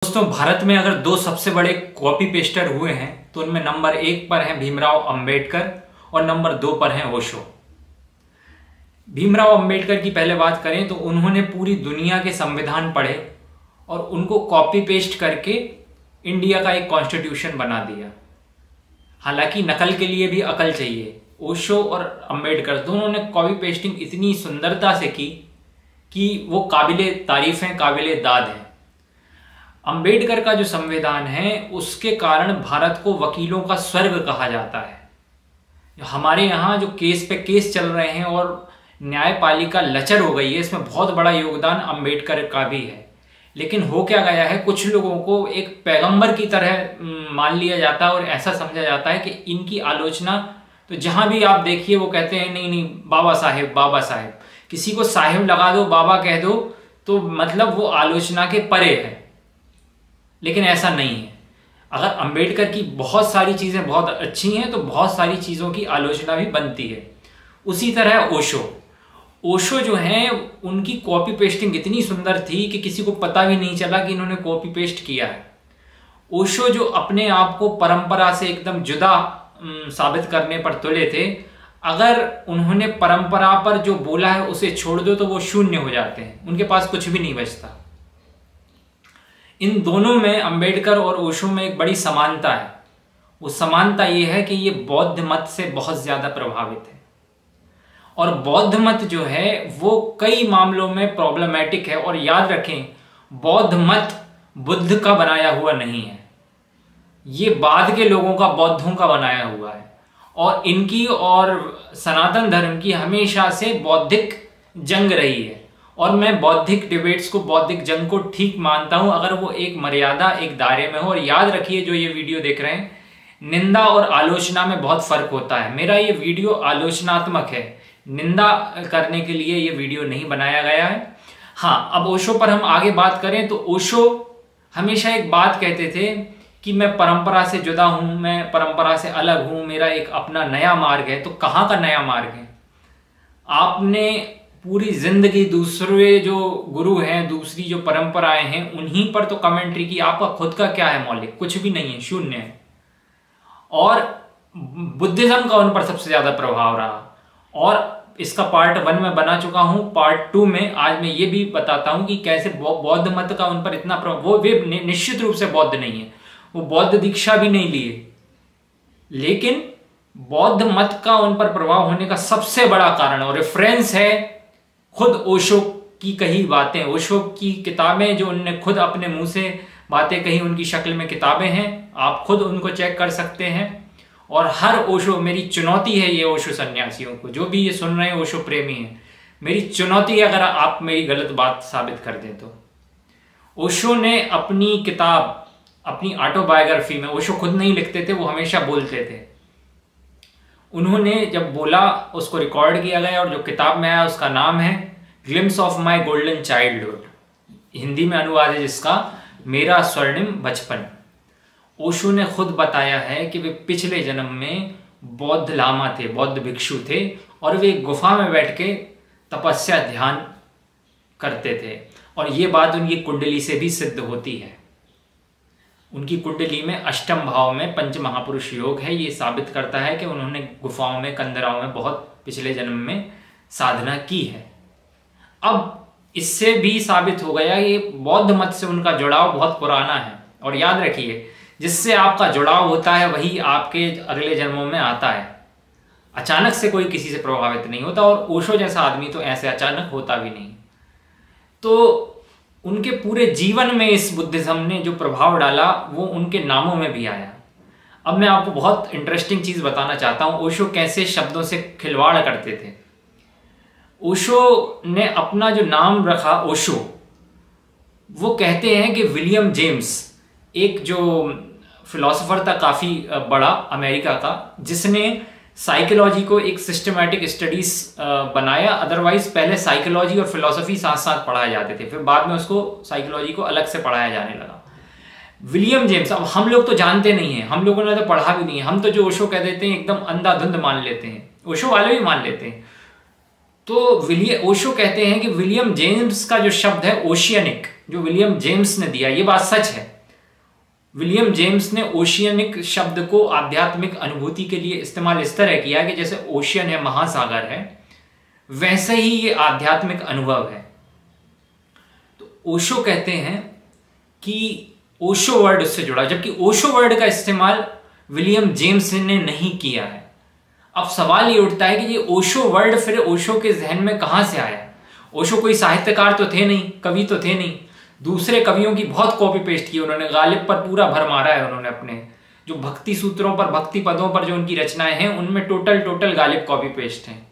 दोस्तों, भारत में अगर दो सबसे बड़े कॉपी पेस्टर हुए हैं तो उनमें नंबर 1 पर हैं भीमराव अंबेडकर और नंबर 2 पर हैं ओशो। भीमराव अंबेडकर की पहले बात करें तो उन्होंने पूरी दुनिया के संविधान पढ़े और उनको कॉपी पेस्ट करके इंडिया का एक कॉन्स्टिट्यूशन बना दिया। हालांकि नकल के लिए भी अकल चाहिए। ओशो और अंबेडकर दोनों ने कॉपी पेस्टिंग इतनी सुंदरता से की कि वो काबिले तारीफ हैं, काबिले दाद हैं। अंबेडकर का जो संविधान है उसके कारण भारत को वकीलों का स्वर्ग कहा जाता है। हमारे यहाँ जो केस पे केस चल रहे हैं और न्यायपालिका लचर हो गई है, इसमें बहुत बड़ा योगदान अंबेडकर का भी है। लेकिन हो क्या गया है, कुछ लोगों को एक पैगंबर की तरह मान लिया जाता है और ऐसा समझा जाता है कि इनकी आलोचना तो जहां भी आप देखिए वो कहते हैं नहीं नहीं बाबा साहेब बाबा साहेब। किसी को साहेब लगा दो, बाबा कह दो तो मतलब वो आलोचना के परे है। लेकिन ऐसा नहीं है। अगर अंबेडकर की बहुत सारी चीजें बहुत अच्छी हैं तो बहुत सारी चीजों की आलोचना भी बनती है। उसी तरह ओशो जो है उनकी कॉपी पेस्टिंग इतनी सुंदर थी कि किसी को पता भी नहीं चला कि इन्होंने कॉपी पेस्ट किया है। ओशो जो अपने आप को परंपरा से एकदम जुदा साबित करने पर तुले थे, अगर उन्होंने परंपरा पर जो बोला है उसे छोड़ दो तो वो शून्य हो जाते हैं, उनके पास कुछ भी नहीं बचता। इन दोनों में, अंबेडकर और ओशो में, एक बड़ी समानता है। वो समानता ये है कि ये बौद्ध मत से बहुत ज्यादा प्रभावित है और बौद्ध मत जो है वो कई मामलों में प्रॉब्लमैटिक है। और याद रखें, बौद्ध मत बुद्ध का बनाया हुआ नहीं है, ये बाद के लोगों का, बौद्धों का बनाया हुआ है। और इनकी और सनातन धर्म की हमेशा से बौद्धिक जंग रही है और मैं बौद्धिक डिबेट्स को, बौद्धिक जंग को ठीक मानता हूं अगर वो एक मर्यादा, एक दायरे में हो। और याद रखिए, जो ये वीडियो देख रहे हैं, निंदा और आलोचना में बहुत फर्क होता है। मेरा ये वीडियो आलोचनात्मक है, निंदा करने के लिए ये वीडियो नहीं बनाया गया है। हाँ, अब ओशो पर हम आगे बात करें तो ओशो हमेशा एक बात कहते थे कि मैं परंपरा से जुदा हूं, मैं परंपरा से अलग हूं, मेरा एक अपना नया मार्ग है। तो कहां का नया मार्ग है? आपने पूरी जिंदगी दूसरे जो गुरु हैं, दूसरी जो परंपराएं हैं, उन्हीं पर तो कमेंट्री की। आपका खुद का क्या है मौलिक? कुछ भी नहीं है, शून्य है। और बुद्धिज्म का उन पर सबसे ज्यादा प्रभाव रहा और इसका पार्ट 1 में बना चुका हूं। पार्ट 2 में आज मैं ये भी बताता हूं कि कैसे बौद्ध मत का उन पर इतना प्रभाव। वो वे निश्चित रूप से बौद्ध नहीं है, वो बौद्ध दीक्षा भी नहीं लिए, लेकिन बौद्ध मत का उन पर प्रभाव होने का सबसे बड़ा कारण और रेफरेंस है खुद ओशो की कही बातें, ओशो की किताबें, जो उन्होंने खुद अपने मुंह से बातें कही, उनकी शक्ल में किताबें हैं। आप खुद उनको चेक कर सकते हैं। और हर ओशो, मेरी चुनौती है ये ओशो सन्यासियों को, जो भी ये सुन रहे हैं ओशो प्रेमी हैं, मेरी चुनौती है अगर आप मेरी गलत बात साबित कर दें तो। ओशो ने अपनी किताब, अपनी ऑटोबायोग्राफी में, ओशो खुद नहीं लिखते थे, वो हमेशा बोलते थे। उन्होंने जब बोला उसको रिकॉर्ड किया गया और जो किताब में आया उसका नाम है glimpse of my golden childhood, Hindi में अनुवाद है जिसका मेरा स्वर्णिम बचपन। ओशो ने खुद बताया है कि वे पिछले जन्म में बौद्ध लामा थे, बौद्ध भिक्षु थे और वे गुफा में बैठ के तपस्या ध्यान करते थे। और ये बात उनकी कुंडली से भी सिद्ध होती है। उनकी कुंडली में अष्टम भाव में पंच महापुरुष योग है। ये साबित करता है कि उन्होंने गुफाओं में, कंदराओं में बहुत पिछले जन्म में साधना की है। अब इससे भी साबित हो गया कि बौद्ध मत से उनका जुड़ाव बहुत पुराना है। और याद रखिए, जिससे आपका जुड़ाव होता है वही आपके अगले जन्मों में आता है। अचानक से कोई किसी से प्रभावित नहीं होता और ओशो जैसा आदमी तो ऐसे अचानक होता भी नहीं। तो उनके पूरे जीवन में इस बुद्धिज्म ने जो प्रभाव डाला वो उनके नामों में भी आया। अब मैं आपको बहुत इंटरेस्टिंग चीज बताना चाहता हूं, ओशो कैसे शब्दों से खिलवाड़ करते थे। ओशो ने अपना जो नाम रखा ओशो, वो कहते हैं कि विलियम जेम्स, एक जो फिलोसोफर था काफी बड़ा अमेरिका का, जिसने साइकोलॉजी को एक सिस्टमैटिक स्टडीज बनाया। अदरवाइज पहले साइकोलॉजी और फिलोसफी साथ साथ पढ़ाए जाते थे, फिर बाद में उसको साइकोलॉजी को अलग से पढ़ाया जाने लगा। विलियम जेम्स, अब हम लोग तो जानते नहीं हैं, हम लोगों ने तो पढ़ा भी नहीं है, हम तो जो ओशो कह देते हैं एकदम अंधाधुंध मान लेते हैं, ओशो वाले भी मान लेते हैं। तो ओशो कहते हैं कि विलियम जेम्स का जो शब्द है ओशियनिक, जो विलियम जेम्स ने दिया, ये बात सच है। विलियम जेम्स ने ओशियनिक शब्द को आध्यात्मिक अनुभूति के लिए इस्तेमाल इस तरह किया कि जैसे ओशियन है, महासागर है, वैसे ही ये आध्यात्मिक अनुभव है। तो ओशो कहते हैं कि ओशो वर्ड उससे जुड़ा, जबकि ओशो वर्ड का इस्तेमाल विलियम जेम्स ने नहीं किया है। अब सवाल ये उठता है कि ये ओशो वर्ड फिर ओशो के जहन में कहां से आया? ओशो कोई साहित्यकार तो थे नहीं, कवि तो थे नहीं। दूसरे कवियों की बहुत कॉपी पेस्ट की उन्होंने, गालिब पर पूरा भर मारा है उन्होंने, अपने जो भक्ति सूत्रों पर, भक्ति पदों पर जो उनकी रचनाएं हैं उनमें टोटल गालिब कॉपी पेस्ट हैं।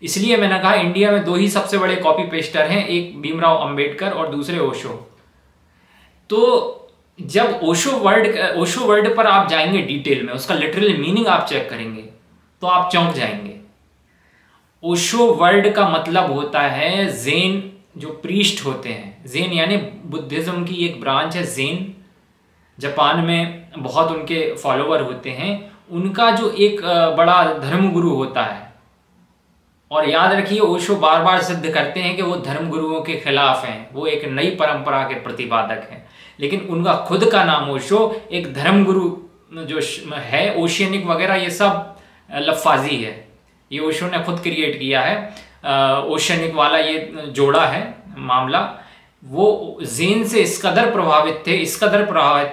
इसलिए मैंने कहा इंडिया में दो ही सबसे बड़े कॉपी पेस्टर हैं, एक भीमराव अंबेडकर और दूसरे ओशो। तो जब ओशो वर्ड पर आप जाएंगे डिटेल में, उसका लिटरल मीनिंग आप चेक करेंगे तो आप चौंक जाएंगे। ओशो वर्ड का मतलब होता है ज़ेन, जो प्रीस्ट होते हैं। ज़ेन यानी बुद्धिज्म की एक ब्रांच है ज़ेन, जापान में बहुत उनके फॉलोवर होते हैं। उनका जो एक बड़ा धर्मगुरु होता है, और याद रखिए ओशो बार बार सिद्ध करते हैं कि वो धर्मगुरुओं के खिलाफ हैं, वो एक नई परंपरा के प्रतिपादक हैं, लेकिन उनका खुद का नाम ओशो, एक धर्मगुरु जो है, ओशियनिक वगैरह ये सब लफाजी है, ये ओशो ने खुद क्रिएट किया है। ओशियनिक वाला ये जोड़ा है मामला। वो ज़ेन से इस कदर प्रभावित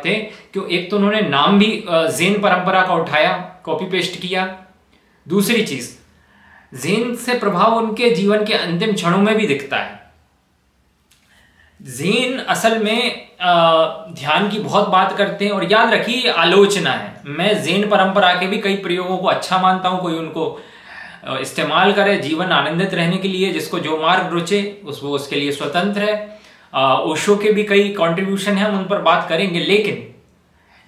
थे कि एक तो उन्होंने नाम भी ज़ेन परंपरा का उठाया, कॉपी पेस्ट किया। दूसरी चीज, ज़ेन से प्रभाव उनके जीवन के अंतिम क्षणों में भी दिखता है। ज़ेन असल में ध्यान की बहुत बात करते हैं, और याद रखिए आलोचना है। मैं ज़ेन परंपरा के भी कई प्रयोगों को अच्छा मानता हूं, कोई उनको इस्तेमाल करे जीवन आनंदित रहने के लिए, जिसको जो मार्ग रुचे वो उसके लिए स्वतंत्र है। ओशो के भी कई कंट्रीब्यूशन है, हम उन पर बात करेंगे। लेकिन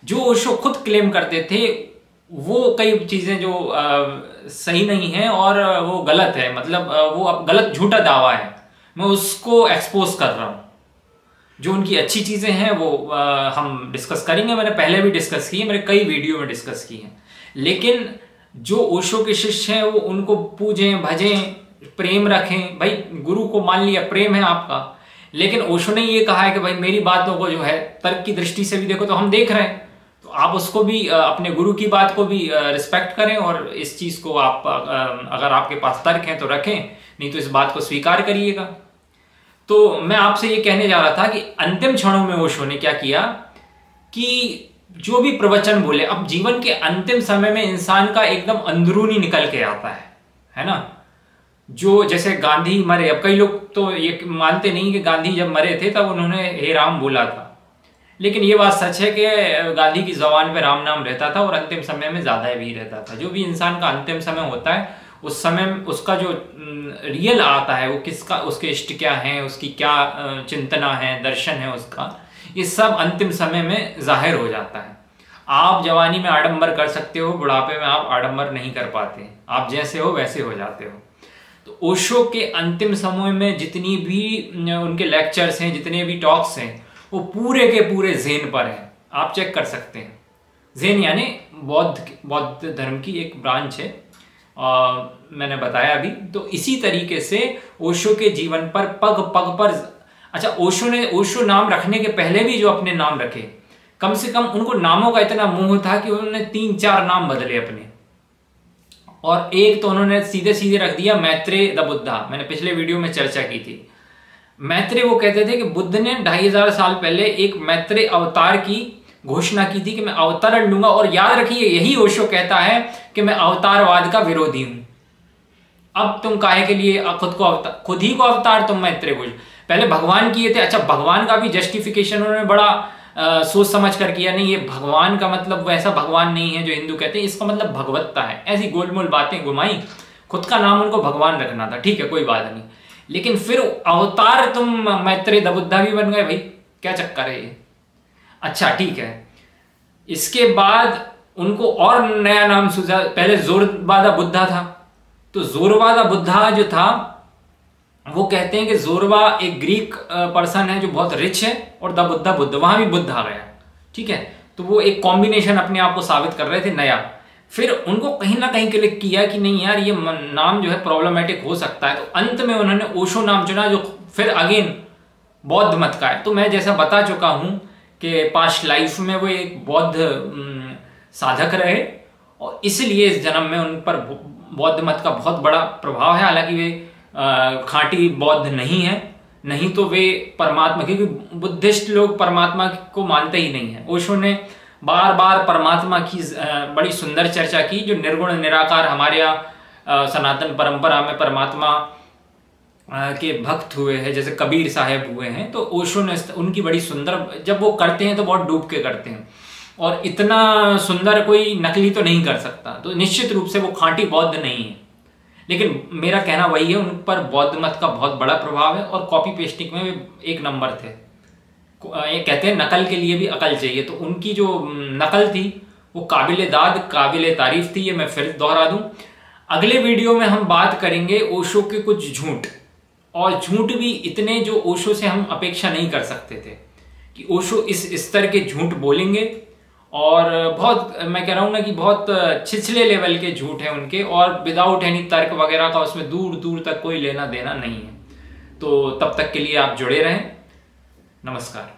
जो ओशो खुद क्लेम करते थे वो कई चीजें जो सही नहीं है और वो गलत है, मतलब वो अब गलत झूठा दावा है, मैं उसको एक्सपोज कर रहा हूं। जो उनकी अच्छी चीजें हैं वो हम डिस्कस करेंगे, मैंने पहले भी डिस्कस की है, मेरे कई वीडियो में डिस्कस की है। लेकिन जो ओशो के शिष्य हैं वो उनको पूजें, भजें, प्रेम रखें। भाई गुरु को मान लिया, प्रेम है आपका, लेकिन ओशो ने ये कहा है कि भाई मेरी बातों को जो है तर्क की दृष्टि से भी देखो, तो हम देख रहे हैं, तो आप उसको भी अपने गुरु की बात को भी रिस्पेक्ट करें, और इस चीज को आप अगर आपके पास तर्क हैं तो रखें, नहीं तो इस बात को स्वीकार करिएगा। तो मैं आपसे ये कहने जा रहा था कि अंतिम क्षणों में ओशो ने क्या किया कि जो भी प्रवचन बोले, अब जीवन के अंतिम समय में इंसान का एकदम अंदरूनी निकल के आता है ना। जो जैसे गांधी मरे, अब कई लोग तो ये मानते नहीं कि गांधी जब मरे थे तब उन्होंने हे राम बोला था, लेकिन ये बात सच है कि गांधी की जुबान पे राम नाम रहता था और अंतिम समय में ज्यादा भी रहता था। जो भी इंसान का अंतिम समय होता है उस समय उसका जो रियल आता है, वो किसका, उसके इष्ट क्या है, उसकी क्या चिंतना है, दर्शन है उसका, ये सब अंतिम समय में जाहिर हो जाता है। आप जवानी में आडंबर कर सकते हो, बुढ़ापे में आप आडंबर नहीं कर पाते, आप जैसे हो वैसे हो जाते हो। तो ओशो के अंतिम समय में जितनी भी उनके लेक्चर्स हैं, जितने भी टॉक्स हैं, वो पूरे के पूरे ज़ेन पर हैं, आप चेक कर सकते हैं। ज़ेन यानी बौद्ध धर्म की एक ब्रांच है, मैंने बताया अभी। तो इसी तरीके से ओशो के जीवन पर पग पग पर, अच्छा ओशो नाम रखने के पहले भी जो अपने नाम रखे, कम से कम उनको नामों का इतना मोह था कि उन्होंने 3-4 नाम बदले अपने, और एक तो उन्होंने सीधे सीधे रख दिया मैत्रेय द बुद्धा। मैंने पिछले वीडियो में चर्चा की थी। मैत्रेय, वो कहते थे कि बुद्ध ने 2500 साल पहले एक मैत्रेय अवतार की घोषणा की थी कि मैं अवतरण लूंगा, और याद रखिए यही ओशो कहता है कि मैं अवतारवाद का विरोधी हूं। अब तुम काहे के लिए खुद ही को अवतार तुम मैत्रेय घोष, पहले भगवान किए थे। अच्छा, भगवान का भी जस्टिफिकेशन उन्होंने बड़ा सोच समझ कर किया, नहीं ये भगवान का मतलब वैसा भगवान नहीं है जो हिंदू कहते हैं, इसका मतलब भगवत्ता है। ऐसी गोलमोल बातें घुमाई, खुद का नाम उनको भगवान रखना था, ठीक है कोई बात नहीं, लेकिन फिर अवतार तुम मैत्रेय द बुद्धा भी बन गए, भाई क्या चक्कर है ये। अच्छा ठीक है, इसके बाद उनको और नया नाम सूझा, पहले जोरबा द बुद्धा था, तो जोरबा द बुद्धा जो था वो कहते हैं कि जोरबा एक ग्रीक पर्सन है जो बहुत रिच है, और द बुद्धा बुद्ध, वहां भी बुद्ध आ गया, ठीक है। तो वो एक कॉम्बिनेशन अपने आप को साबित कर रहे थे नया। फिर उनको कहीं ना कहीं क्लिक किया कि नहीं यार ये नाम जो है प्रॉब्लमेटिक हो सकता है, तो अंत में उन्होंने ओशो नाम चुना, जो फिर अगेन बौद्ध मत का है। तो मैं जैसा बता चुका हूं कि पास्ट लाइफ में वो एक बौद्ध साधक रहे और इसलिए इस जन्म में उन पर बौद्ध मत का बहुत बड़ा प्रभाव है। हालांकि वे खांटी बौद्ध नहीं है, नहीं तो वे परमात्मा, क्योंकि बुद्धिस्ट लोग परमात्मा को मानते ही नहीं है। ओशो ने बार बार परमात्मा की बड़ी सुंदर चर्चा की, जो निर्गुण निराकार हमारे यहाँ सनातन परंपरा में परमात्मा के भक्त हुए हैं, जैसे कबीर साहब हुए हैं। तो ओशो ने उनकी बड़ी सुंदर, जब वो करते हैं तो बहुत डूब के करते हैं और इतना सुंदर कोई नकली तो नहीं कर सकता। तो निश्चित रूप से वो खांटी बौद्ध नहीं है, लेकिन मेरा कहना वही है, उन पर बौद्ध मत का बहुत बड़ा प्रभाव है और कॉपी पेस्टिंग में भी एक नंबर थे। ये कहते हैं नकल के लिए भी अकल चाहिए, तो उनकी जो नकल थी वो काबिले दाद काबिले तारीफ थी। ये मैं फिर दोहरा दूं। अगले वीडियो में हम बात करेंगे ओशो के कुछ झूठ, और झूठ भी इतने जो ओशो से हम अपेक्षा नहीं कर सकते थे कि ओशो इस स्तर के झूठ बोलेंगे। और बहुत, मैं कह रहा हूं ना कि बहुत छिछले लेवल के झूठ हैं उनके, और विदाउट एनी तर्क वगैरह का उसमें दूर दूर तक कोई लेना देना नहीं है। तो तब तक के लिए आप जुड़े रहें। नमस्कार।